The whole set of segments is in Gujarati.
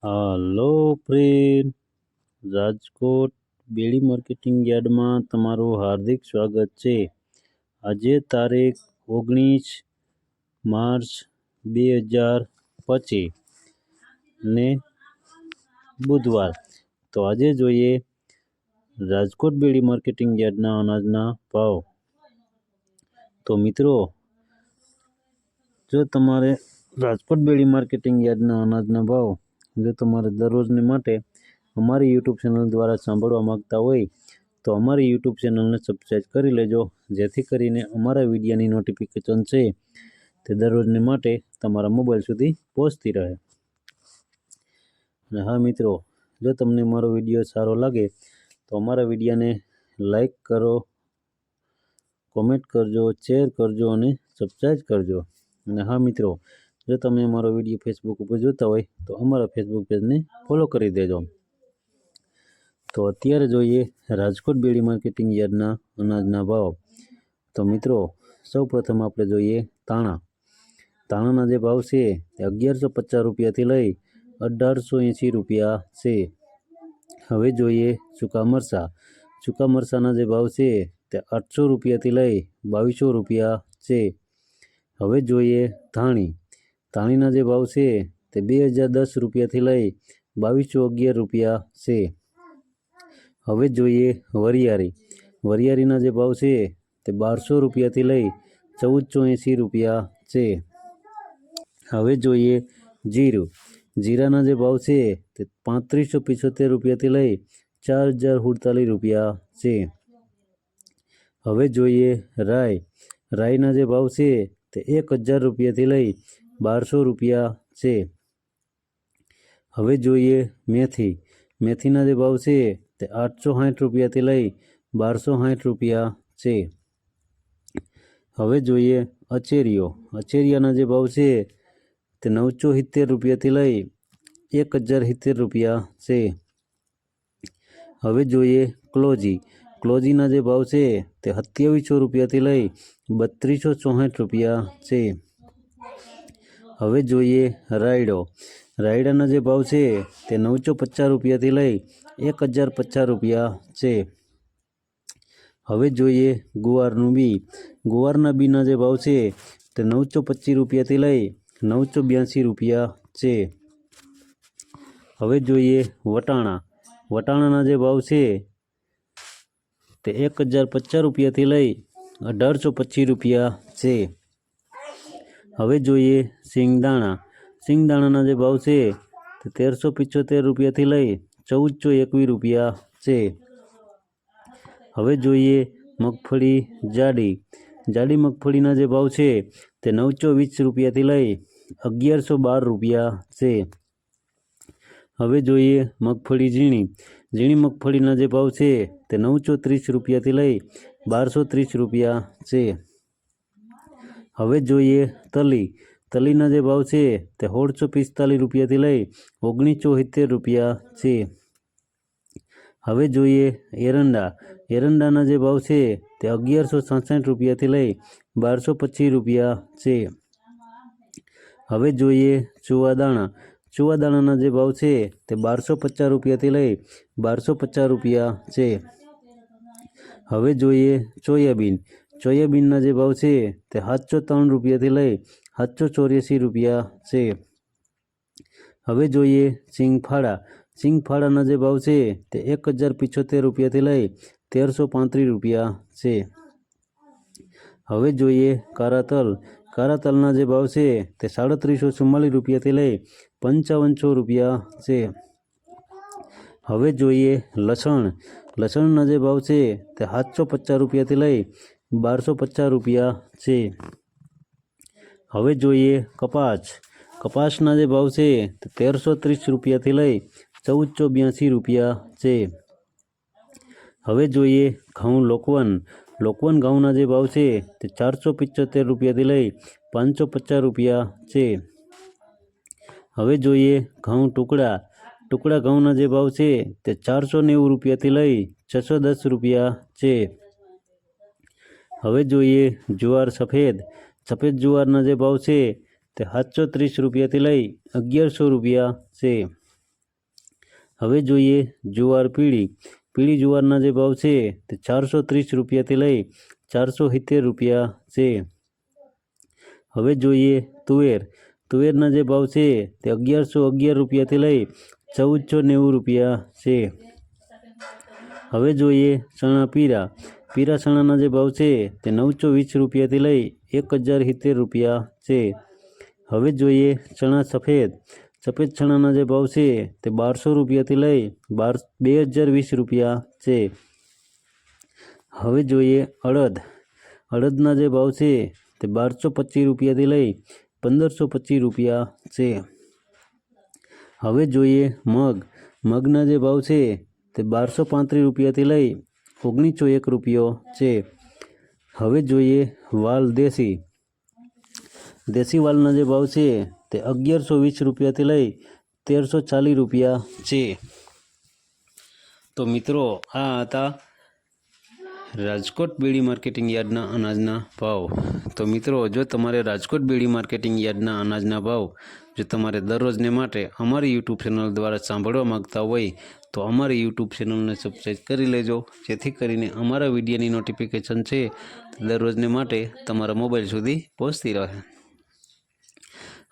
હાલો ફ્રેન્ડ, રાજકોટ બેડી માર્કેટિંગ યાર્ડમાં તમારું હાર્દિક સ્વાગત છે। આજે તારીખ 19 માર્ચ 2025 ને બુધવાર। તો આજે જોઈએ રાજકોટ બેડી માર્કેટિંગ યાર્ડના અનાજના ભાવ। તો મિત્રો, જો તમારે રાજકોટ બેડી માર્કેટિંગ યાર્ડના અનાજના ભાવ જો તમારે દરરોજને માટે અમારી યુટ્યુબ ચેનલ દ્વારા સાંભળવા માગતા હોય તો અમારી યુટ્યુબ ચેનલને સબસ્ક્રાઈબ કરી લેજો, જેથી કરીને અમારા વિડીયોની નોટિફિકેશન છે તે દરરોજને માટે તમારા મોબાઈલ સુધી પહોંચતી રહે। અને હા મિત્રો, જો તમને મારો વિડીયો સારો લાગે તો અમારા વિડીયોને લાઈક કરો, કોમેન્ટ કરજો, શેર કરજો અને સબસ્ક્રાઈબ કરજો। અને હા મિત્રો, જો તમે અમારો વિડીયો ફેસબુક ઉપર જોતા હોય તો અમારા ફેસબુક પેજને ફોલો કરી દેજો। તો અત્યારે જોઈએ રાજકોટ બેડી માર્કેટિંગ યાર્ડના અનાજના ભાવ। તો મિત્રો, સૌપ્રથમ આપણે જોઈએ તાણાના જે ભાવ છે તે 1150 રૂપિયાથી લઈ 1880 રૂપિયા છે। હવે જોઈએ સૂકા મરચાના જે ભાવ છે તે 800 રૂપિયાથી લઈ 2200 રૂપિયા છે। હવે જોઈએ ધાણીના જે ભાવ છે તે 2010 રૂપિયાથી લઈ 2211 રૂપિયા છે। હવે જોઈએ વરિયાળીના જે ભાવ છે તે 1200 રૂપિયાથી લઈ 1480 રૂપિયા છે। હવે જોઈએ જીરાના જે ભાવ છે તે 3575 રૂપિયાથી લઈ 4048 રૂપિયા છે। હવે જોઈએ રાઈના જે ભાવ છે તે 1000 રૂપિયાથી લઈ 1200 રૂપિયા છે। હવે જોઈએ મેથીના જે ભાવ છે તે 860 રૂપિયાથી લઈ 1260 રૂપિયા છે। હવે જોઈએ અચેરિયાના જે ભાવ છે તે 970 રૂપિયાથી લઈ 1070 રૂપિયા છે। હવે જોઈએ ક્લોજીના જે ભાવ છે તે 2700 રૂપિયાથી લઈ 3264 રૂપિયા છે। હવે જોઈએ રાયડાના જે ભાવ છે તે 950 રૂપિયાથી લઈ 1050 રૂપિયા છે। હવે જોઈએ ગુવારના બીના જે ભાવ છે તે 925 રૂપિયાથી લઈ 982 રૂપિયા છે। હવે જોઈએ વટાણાના જે ભાવ છે તે 1050 રૂપિયાથી લઈ 1825 રૂપિયા છે। હવે જોઈએ સિંગદાણાના જે ભાવ છે તે 1375 રૂપિયાથી લઈ 1421 રૂપિયા છે। હવે જોઈએ મગફળી જાડી મગફળીના જે ભાવ છે તે 920 રૂપિયાથી લઈ 1112 રૂપિયા છે। હવે જોઈએ મગફળી ઝીણી મગફળીના જે ભાવ છે તે 930 રૂપિયાથી લઈ 1230 રૂપિયા છે। હવે જોઈએ તલીના જે ભાવ છે તે 1645 રૂપિયાથી લઈ 1970 રૂપિયા છે। હવે જોઈએ એરંડાના જે ભાવ છે તે 1166 રૂપિયાથી લઈ 1225 રૂપિયા છે। હવે જોઈએ ચુવાદાણાના જે ભાવ છે તે 1250 રૂપિયાથી લઈ 1250 રૂપિયા છે। હવે જોઈએ સોયાબીનના જે ભાવ છે તે 703 રૂપિયાથી લઈ 784 રૂપિયા છે। હવે જોઈએ સિંગફાળાના જે ભાવ છે તે 1075 રૂપિયાથી લઈ 1335 રૂપિયા છે। હવે જોઈએ કાળા તલના જે ભાવ છે તે 3744 રૂપિયાથી લઈ 5500 રૂપિયા છે। હવે જોઈએ લસણના જે ભાવ છે તે 750 રૂપિયાથી લઈ 1250 રૂપિયા છે। હવે જોઈએ કપાસના જે ભાવ છે તે 1330 રૂપિયાથી લઈ 1482 રૂપિયા છે। હવે જોઈએ ઘઉં લોકવન ઘઉંના જે ભાવ છે તે 475 રૂપિયાથી લઈ 550 રૂપિયા છે। હવે જોઈએ ઘઉં ટુકડા ઘઉંના જે ભાવ છે તે 490 રૂપિયાથી લઈ 610 રૂપિયા છે। હવે જોઈએ જુવાર સફેદ જુવારના જે ભાવ છે તે 730 રૂપિયાથી લઈ 1100 રૂપિયા છે। હવે જોઈએ જુવાર પીળી. પીળી જુવારના જે ભાવ છે તે 430 રૂપિયાથી લઈ 470 રૂપિયા છે. હવે જોઈએ તુવેર. તુવેરના જે ભાવ છે તે 1111 રૂપિયાથી લઈ 1490 રૂપિયા છે. હવે જોઈએ ચણા પીળા. પીળા ચણાના જે ભાવ છે તે 920 રૂપિયાથી લઈ 1070 રૂપિયા છે. હવે જોઈએ ચણા સફેદ. સફેદ ચણાના જે ભાવ છે તે 1200 રૂપિયાથી લઈ 2020 રૂપિયા છે. હવે જોઈએ અડદ. અડદના જે ભાવ છે તે 1225 રૂપિયાથી લઈ 1525 રૂપિયા છે. હવે જોઈએ મગ. મગના જે ભાવ છે તે 1235 રૂપિયાથી લઈ 1901 રૂપિયો છે. હવે જોઈએ વાલ દેશી. દેશી વાલના જે ભાવ છે તે 1120 રૂપિયાથી લઈ 1340 રૂપિયા છે. તો મિત્રો આ હતા રાજકોટ બેડી માર્કેટિંગ યાર્ડના અનાજના ભાવ. તો મિત્રો જો તમારે રાજકોટ બેડી માર્કેટિંગ યાર્ડના અનાજના ભાવ જો તમારે દરરોજને માટે અમારી યુટ્યુબ ચેનલ દ્વારા સાંભળવા માગતા હોય તો અમારી યુટ્યુબ ચેનલને સબસ્ક્રાઈબ કરી લેજો, જેથી કરીને અમારા વિડીયોની નોટિફિકેશન છે દરરોજને માટે તમારા મોબાઈલ સુધી પહોંચતી રહે.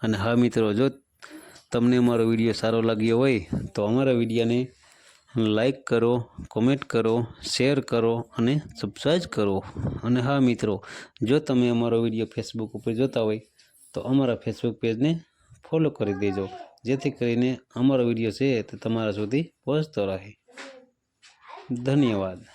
અને હા મિત્રો, જો તમને અમારો વિડીયો સારો લાગ્યો હોય તો અમારા વિડીયોને લાઈક કરો, કોમેન્ટ કરો, શેર કરો અને સબસ્ક્રાઈબ કરો. અને હા મિત્રો, જો તમે અમારો વિડીયો ફેસબુક ઉપર જોતા હોય તો અમારા ફેસબુક પેજને ફોલો કરી દેજો, જેથી કરીને અમારો વિડીયો છે તે તમારા સુધી પહોંચતો રહે. ધન્યવાદ.